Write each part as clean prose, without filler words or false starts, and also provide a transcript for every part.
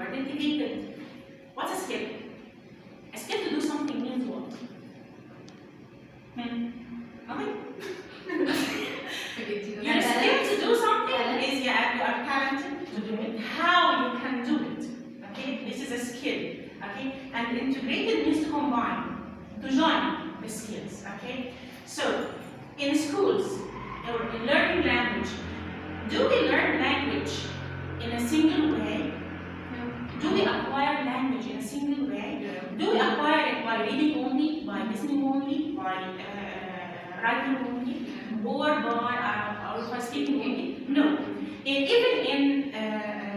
or integrated. What's a skill? A skill to do something means what? Nothing? Your skill to do something is you are talented to do it. How you can do it. Okay? This is a skill. Okay? And integrated means to combine, to join the skills. Okay? So, in schools or in learning language, do we learn language in a single way? Do we acquire language in a single way? Do we acquire it by reading only, by listening only, by writing only, or by speaking only? No. Even in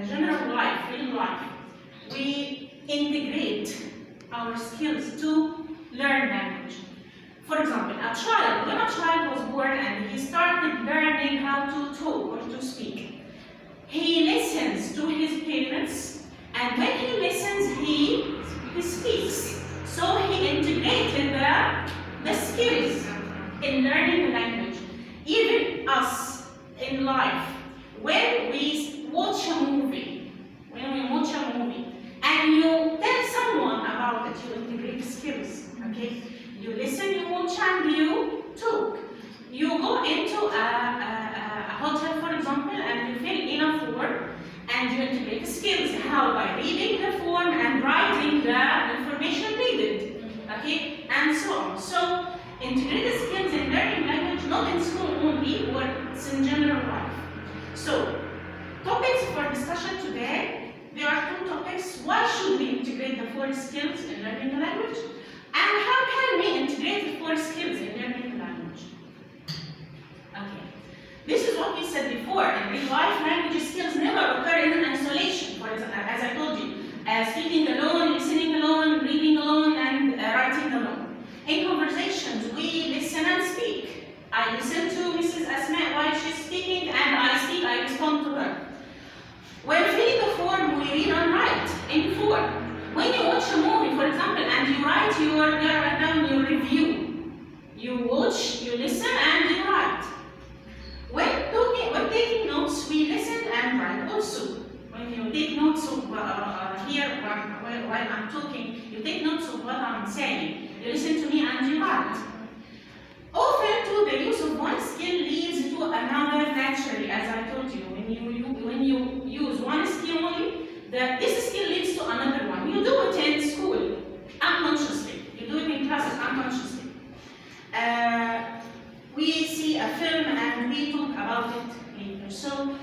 general life, real life, we integrate our skills to learn language. For example, a child, when a child was born and he started learning how to talk or to speak, he listens to his parents, and when he listens, he speaks. So he integrated the skills in learning the language. Even us in life, when we watch a movie, and you tell someone about it, you integrate skills. Okay? You listen, you watch, and you talk. You go into a hotel, for example, and you fill in a form, and you integrate the skills. How? By reading the form and writing the information needed. Okay? And so on. So, integrate the skills in learning language, not in school only, but it's in general life. So, topics for discussion today, there are two topics. Why should we integrate the 4 skills in learning the language? And how can we integrate the 4 skills in learning the language? Okay. This is what we said before. In real life, language skills never occur in isolation. For example, as I told you, speaking alone, listening alone, reading alone, and writing alone. In conversations, we listen and speak. I listen to Mrs. Asma while she's speaking, and I respond to her. When filling the form, we read and write in form. When you watch a movie, for example, and you write down your review, you watch, you listen, and you write. When taking notes, we listen and write also. When you take notes of here while I'm talking, you take notes of what I'm saying. You listen to me and you write. Often, too, the use of one skill leads to another naturally, as I told you. When you use one skill only, this skill leads to another one. You do it in school unconsciously. You do it in classes unconsciously. We see a film and we talk about it later. So,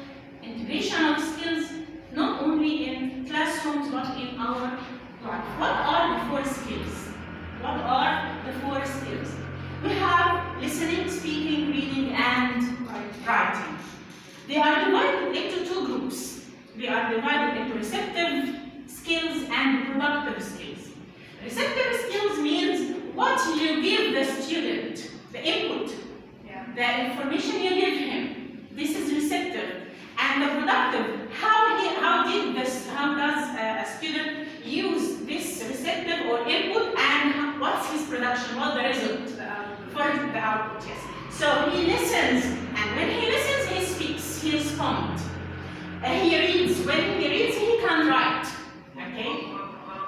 integration of skills not only in classrooms but in our life. What are the 4 skills? What are the 4 skills? We have listening, speaking, reading, and writing. They are divided into 2 groups. They are divided into receptive skills and productive skills. Receptive skills means what you give the student, the input, the information you give him. This is receptive. And the productive, how does a student use this receptive or input, and what's his production, what's the result for the output, yes. So he listens, and when he listens, he speaks, he responds. He reads. When he reads, he can write. Okay?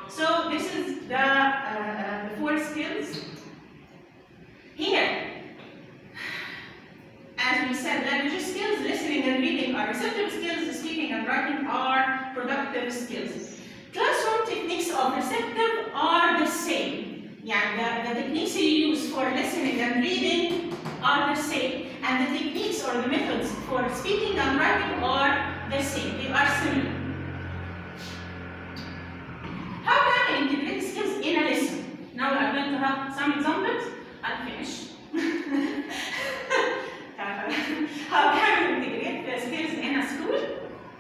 So this is the 4 skills. Here, as we said, language skills, listening and reading are receptive skills, speaking and writing are productive skills. Classroom techniques of receptive are the same. Yeah, the techniques you use for listening and reading are the same. And the techniques or the methods for speaking and writing are the same. They are similar. How can we integrate skills in a lesson? Now we are going to have some examples. I'll finish. How can we integrate the skills in a school?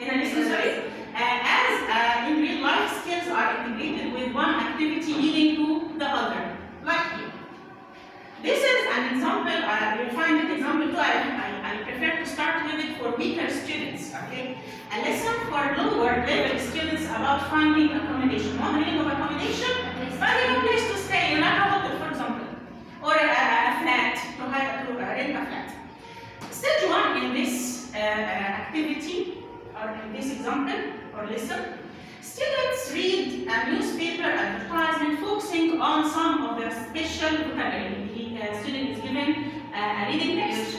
In a lesson, sorry. As in real life, skills are integrated with one activity leading to the other. Like here. This is an example. You'll find an example too. I prefer to start with it for weaker students. Okay. A lesson for lower level students about finding accommodation. One meaning of accommodation, finding a place to stay in a hotel, for example, or a flat, to rent a flat. Stage 1 in this activity, or in this example, or lesson, Students read a newspaper advertisement focusing on some of the special vocabulary. The student is given a reading text,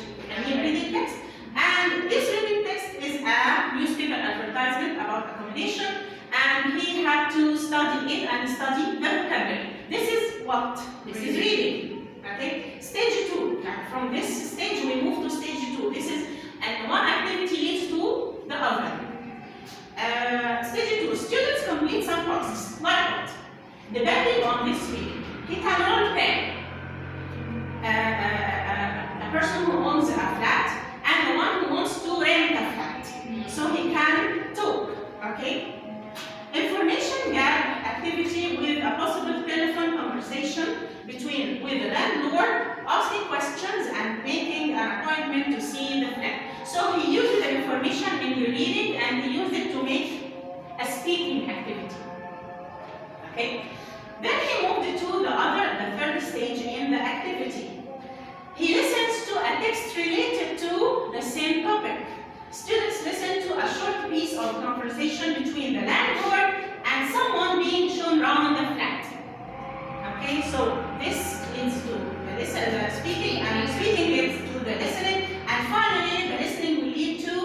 and this reading text is a newspaper advertisement about accommodation, and he had to study it and study the vocabulary. This is what? This is reading. Okay? Stage 2. From this stage we move to stage 2. This is, and one activity leads to the other. Stage 2. Students complete some tasks. Like what? Depending on this reading, he can role play a person who owns a flat and the one who wants to rent a flat. So he can talk. Okay? Information gap activity with a possible telephone conversation with the landlord, asking questions and making an appointment to see the flat. So he used the information in the reading and he used it to make a speaking activity. Okay? Then he moved to the third stage in the activity. He listens to a text related to the same topic. Students listen to a short piece of conversation between the landlord and someone being shown around the flat. Okay, so this leads to the speaking, and speaking leads to the listening, and finally the listening will lead to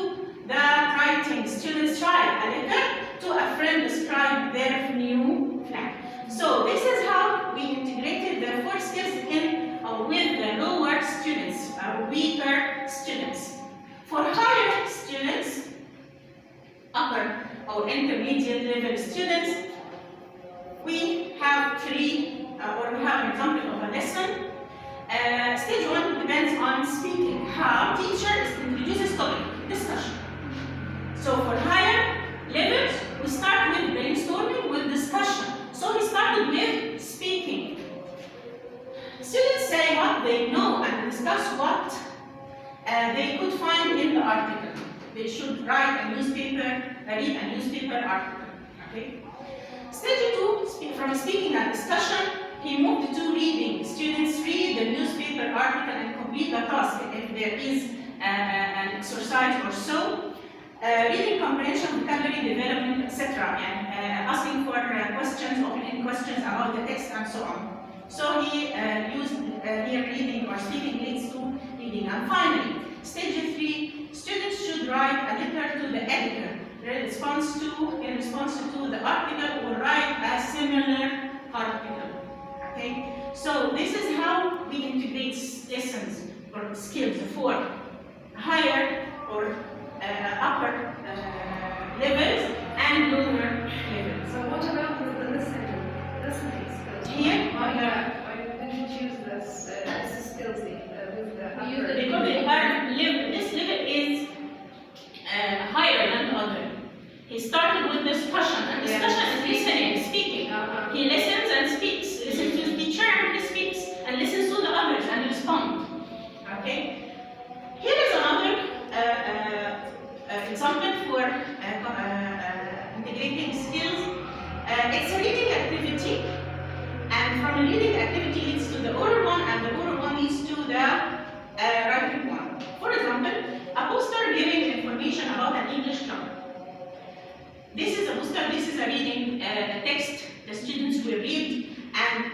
the writing. Students write a letter to a friend describe their new flat. So this is how we integrated the 4 skills in with the lower students, weaker students. For higher students, upper or intermediate level students, we have an example of a lesson. Stage 1 depends on speaking. How teacher introduces topic, discussion. So for higher levels, we start with brainstorming, with discussion. So we started with speaking. Students say what they know and discuss what they could find in the article. They should write a newspaper, read a newspaper article. Okay? Stage 2, from speaking and discussion, he moved to reading. Students read the newspaper article and complete the task if there is an exercise or so. Reading comprehension, vocabulary development, etc. And asking for questions, open-ended questions about the text and so on. So he used here reading or speaking leads to reading. And finally, stage 3, students should write a letter to the editor in response to the article, or write a similar article. Okay? So this is how we integrate lessons or skills for higher or upper levels and lower levels. So what about the listening skills? Here, why didn't you use this skills with the upper? Because this level is higher than the other. He started with discussion, and discussion is listening, speaking. He listens and speaks, listens to the teacher and he speaks, and listens to the others and responds. Okay? Here is another example for integrating skills. It's a reading activity, and from the reading activity leads to the oral one, and the oral one leads to the writing one. For example, a poster giving information about an English club. This is a poster, this is a reading text the students will read, and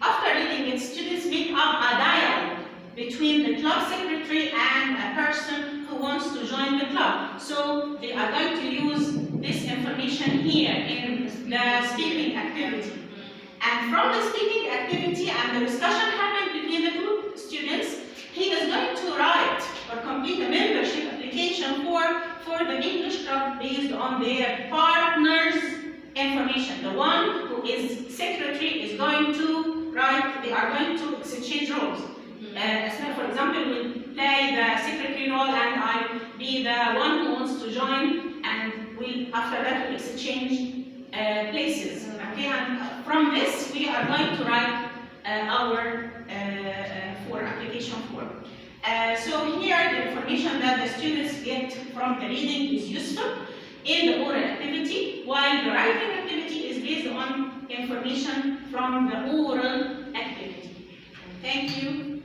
after reading it, students make up a dialogue between the club secretary and a person who wants to join the club. So they are going to use this information here in the speaking activity. And from the speaking activity and the discussion happened between the two students, he is going to write or complete a membership application for the English club based on their partner's information. The one who is secretary is going to write, they are going to exchange roles. So for example, we'll play the secretary role and I'll be the one who wants to join, and after that we'll exchange places. Okay, and from this we are going to write our application form. So here the information that the students get from the reading is useful in the oral activity, while the writing activity is based on information from the oral activity. Thank you.